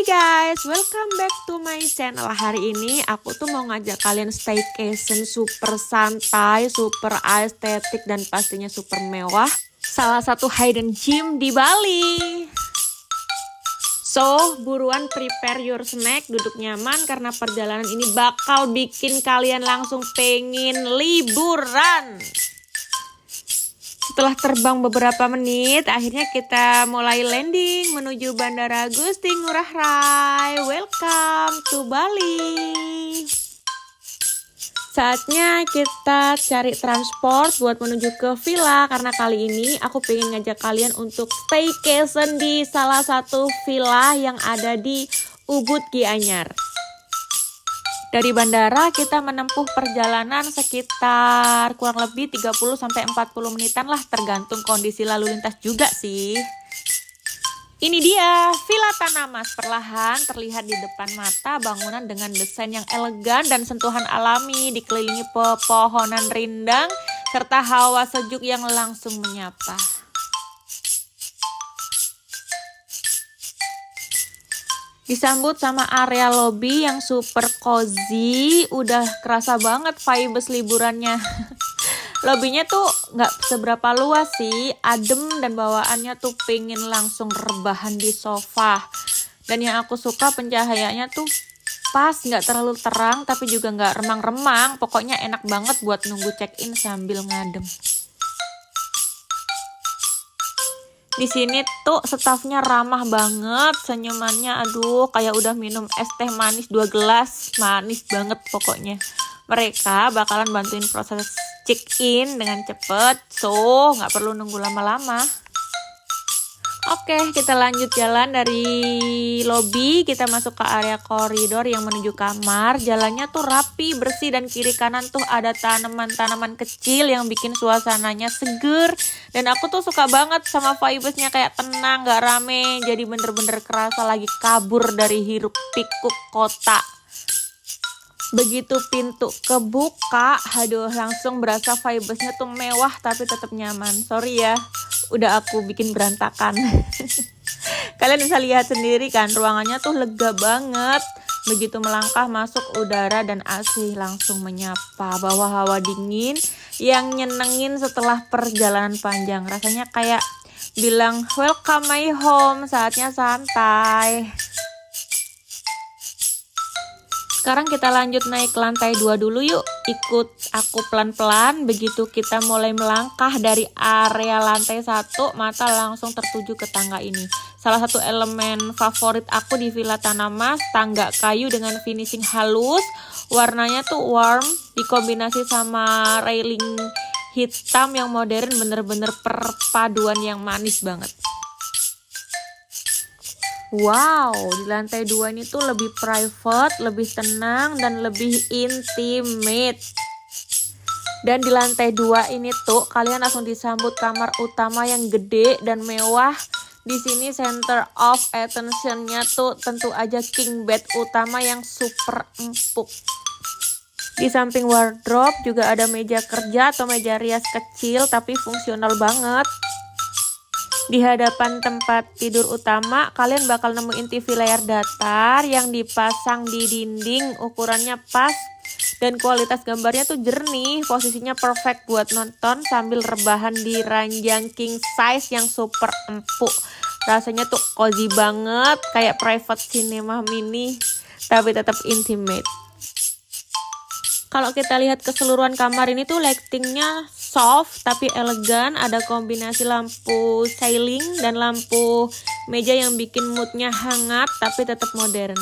Guys, welcome back to my channel. Hari ini aku tuh mau ngajak kalian staycation super santai, super estetik, dan pastinya super mewah. Salah satu hidden gem di Bali. So, buruan prepare your snack, duduk nyaman karena perjalanan ini bakal bikin kalian langsung pengen liburan. Setelah terbang beberapa menit, akhirnya kita mulai landing menuju Bandara Gusti Ngurah Rai. Welcome to Bali. Saatnya kita cari transport buat menuju ke villa, karena kali ini aku pengen ngajak kalian untuk staycation di salah satu villa yang ada di Ubud Gianyar. Dari bandara kita menempuh perjalanan sekitar kurang lebih 30-40 menitan lah, tergantung kondisi lalu lintas juga sih. Ini dia Villa Tanamas, perlahan terlihat di depan mata bangunan dengan desain yang elegan dan sentuhan alami, dikelilingi pepohonan rindang serta hawa sejuk yang langsung menyapa. Disambut sama area lobby yang super cozy, udah kerasa banget vibes liburannya. Lobbynya tuh nggak seberapa luas sih, adem dan bawaannya tuh pengen langsung rebahan di sofa. Dan yang aku suka pencahayaannya tuh pas, nggak terlalu terang tapi juga nggak remang-remang, pokoknya enak banget buat nunggu check-in sambil ngadem. Di sini tuh stafnya ramah banget, senyumannya aduh kayak udah minum es teh manis 2 gelas, manis banget pokoknya. Mereka bakalan bantuin proses check-in dengan cepet, so nggak perlu nunggu lama-lama. Oke, kita lanjut jalan dari lobby, kita masuk ke area koridor yang menuju kamar. Jalannya tuh rapi, bersih, dan kiri kanan tuh ada tanaman-tanaman kecil yang bikin suasananya seger. Dan aku tuh suka banget sama vibesnya, kayak tenang, gak rame, jadi bener-bener kerasa lagi kabur dari hiruk pikuk kota. Begitu pintu kebuka, aduh langsung berasa vibesnya tuh mewah tapi tetap nyaman. Sorry ya, udah aku bikin berantakan. Kalian bisa lihat sendiri kan, ruangannya tuh lega banget. Begitu melangkah masuk, udara dan AC langsung menyapa, bawa hawa dingin yang nyenengin setelah perjalanan panjang. Rasanya kayak bilang welcome my home, saatnya santai. Sekarang kita lanjut naik ke lantai 2 dulu yuk. Ikut aku pelan-pelan. Begitu kita mulai melangkah dari area lantai 1, mata langsung tertuju ke tangga ini. Salah satu elemen favorit aku di Villa Tanamas, tangga kayu dengan finishing halus. Warnanya tuh warm, dikombinasi sama railing hitam yang modern, bener-bener perpaduan yang manis banget. Wow, di lantai 2 ini tuh lebih private, lebih tenang, dan lebih intimate. Dan di lantai 2 ini tuh kalian langsung disambut kamar utama yang gede dan mewah. Di sini center of attention-nya tuh tentu aja king bed utama yang super empuk. Di samping wardrobe juga ada meja kerja atau meja rias kecil tapi fungsional banget. Di hadapan tempat tidur utama, kalian bakal nemuin TV layar datar yang dipasang di dinding, ukurannya pas dan kualitas gambarnya tuh jernih, posisinya perfect buat nonton sambil rebahan di ranjang king size yang super empuk. Rasanya tuh cozy banget, kayak private cinema mini, tapi tetap intimate. Kalau kita lihat keseluruhan kamar ini tuh lightingnya soft tapi elegan, ada kombinasi lampu ceiling dan lampu meja yang bikin moodnya hangat tapi tetap modern.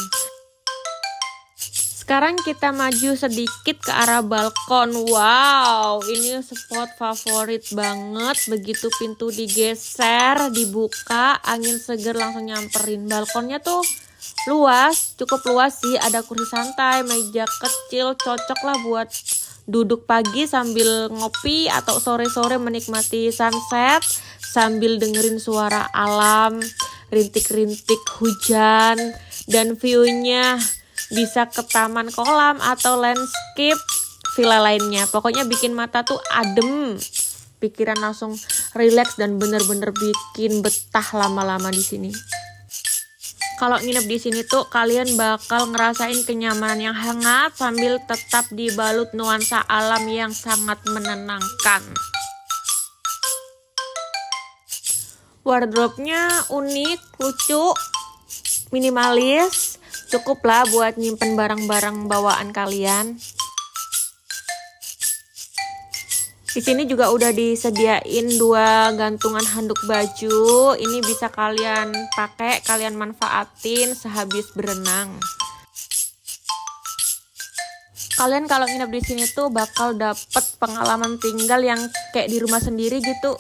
Sekarang kita maju sedikit ke arah balkon. Wow, ini spot favorit banget. Begitu pintu digeser, dibuka, angin seger langsung nyamperin. Balkonnya tuh luas, cukup luas sih, ada kursi santai, meja kecil, cocok lah buat duduk pagi sambil ngopi atau sore-sore menikmati sunset sambil dengerin suara alam, rintik-rintik hujan, dan view-nya bisa ke taman kolam atau landscape villa lainnya. Pokoknya bikin mata tuh adem, pikiran langsung relax dan bener-bener bikin betah lama-lama di sini. Kalau nginep di sini tuh kalian bakal ngerasain kenyamanan yang hangat sambil tetap dibalut nuansa alam yang sangat menenangkan. Wardrobe-nya unik, lucu, minimalis, cukup lah buat nyimpen barang-barang bawaan kalian. Di sini juga udah disediain 2 gantungan handuk baju. Ini bisa kalian pakai, kalian manfaatin sehabis berenang. Kalian kalau nginep di sini tuh bakal dapet pengalaman tinggal yang kayak di rumah sendiri gitu.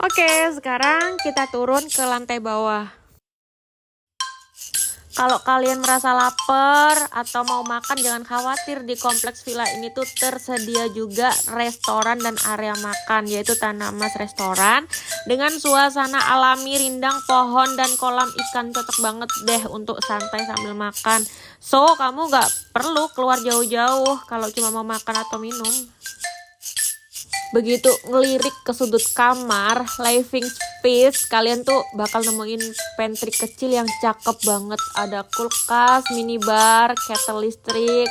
Oke, sekarang kita turun ke lantai bawah. Kalau kalian merasa lapar atau mau makan, jangan khawatir, di kompleks villa ini tuh tersedia juga restoran dan area makan, yaitu Tanamas Restoran dengan suasana alami, rindang pohon dan kolam ikan. Cocok banget deh untuk santai sambil makan. So, kamu gak perlu keluar jauh-jauh kalau cuma mau makan atau minum. Begitu ngelirik ke sudut kamar, living space, kalian tuh bakal nemuin pantry kecil yang cakep banget. Ada kulkas, minibar, kettle listrik,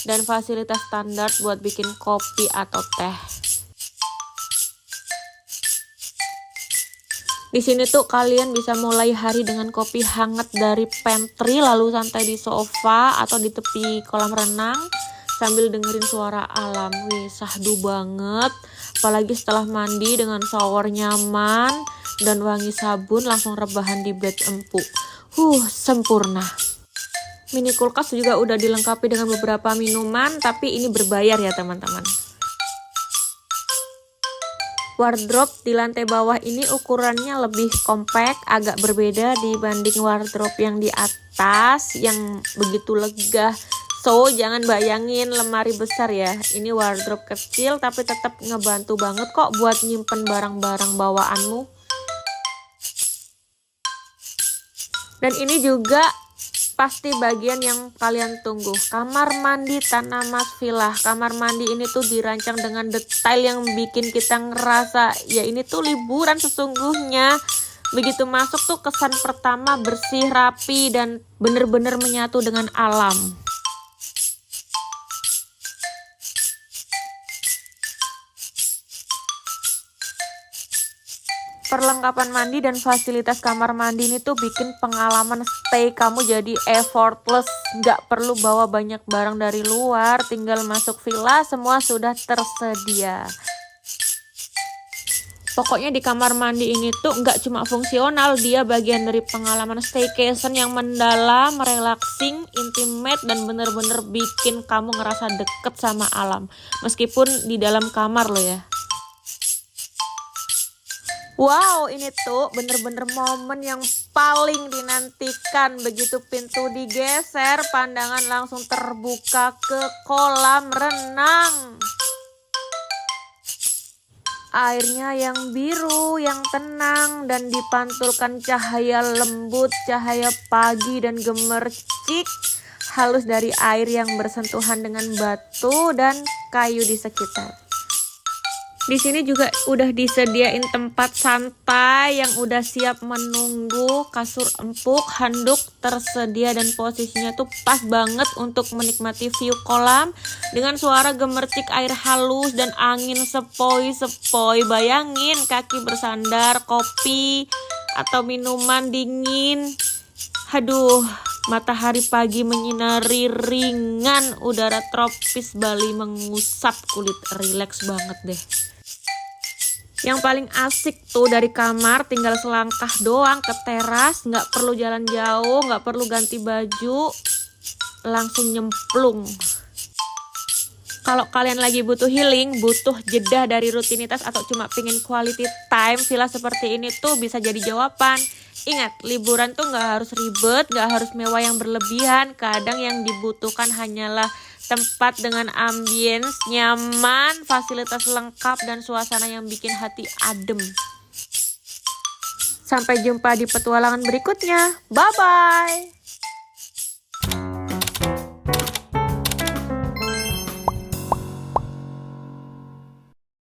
dan fasilitas standar buat bikin kopi atau teh. Di sini tuh kalian bisa mulai hari dengan kopi hangat dari pantry, lalu santai di sofa atau di tepi kolam renang sambil dengerin suara alam. Wih, sahdu banget. Apalagi setelah mandi dengan shower nyaman dan wangi sabun, langsung rebahan di bed empuk. Sempurna. Mini kulkas juga udah dilengkapi dengan beberapa minuman, tapi ini berbayar ya teman-teman. Wardrobe di lantai bawah ini ukurannya lebih compact, agak berbeda dibanding wardrobe yang di atas yang begitu lega. So, jangan bayangin lemari besar ya. Ini wardrobe kecil tapi tetap ngebantu banget kok buat nyimpen barang-barang bawaanmu. Dan ini juga pasti bagian yang kalian tunggu. Kamar mandi Tanamas Villa. Kamar mandi ini tuh dirancang dengan detail yang bikin kita ngerasa ya ini tuh liburan sesungguhnya. Begitu masuk tuh kesan pertama bersih, rapi, dan bener-bener menyatu dengan alam. Perlengkapan mandi dan fasilitas kamar mandi ini tuh bikin pengalaman stay kamu jadi effortless. Nggak perlu bawa banyak barang dari luar, tinggal masuk villa semua sudah tersedia. Pokoknya di kamar mandi ini tuh nggak cuma fungsional, dia bagian dari pengalaman staycation yang mendalam, relaxing, intimate, dan bener-bener bikin kamu ngerasa deket sama alam. Meskipun di dalam kamar loh ya. Wow, ini tuh bener-bener momen yang paling dinantikan. Begitu pintu digeser, pandangan langsung terbuka ke kolam renang. Airnya yang biru, yang tenang, dan dipantulkan cahaya lembut, cahaya pagi dan gemercik halus dari air yang bersentuhan dengan batu dan kayu di sekitar. Di sini juga udah disediain tempat santai yang udah siap menunggu, kasur empuk, handuk tersedia, dan posisinya tuh pas banget untuk menikmati view kolam dengan suara gemercik air halus dan angin sepoi-sepoi. Bayangin kaki bersandar, kopi atau minuman dingin. Aduh, matahari pagi menyinari ringan, udara tropis Bali mengusap kulit, rileks banget deh. Yang paling asik tuh dari kamar tinggal selangkah doang ke teras, nggak perlu jalan jauh, nggak perlu ganti baju, langsung nyemplung. Kalau kalian lagi butuh healing, butuh jeda dari rutinitas, atau cuma pingin quality time, villa seperti ini tuh bisa jadi jawaban. Ingat, liburan tuh nggak harus ribet, nggak harus mewah yang berlebihan. Kadang yang dibutuhkan hanyalah tempat dengan ambience nyaman, fasilitas lengkap, dan suasana yang bikin hati adem. Sampai jumpa di petualangan berikutnya. Bye-bye!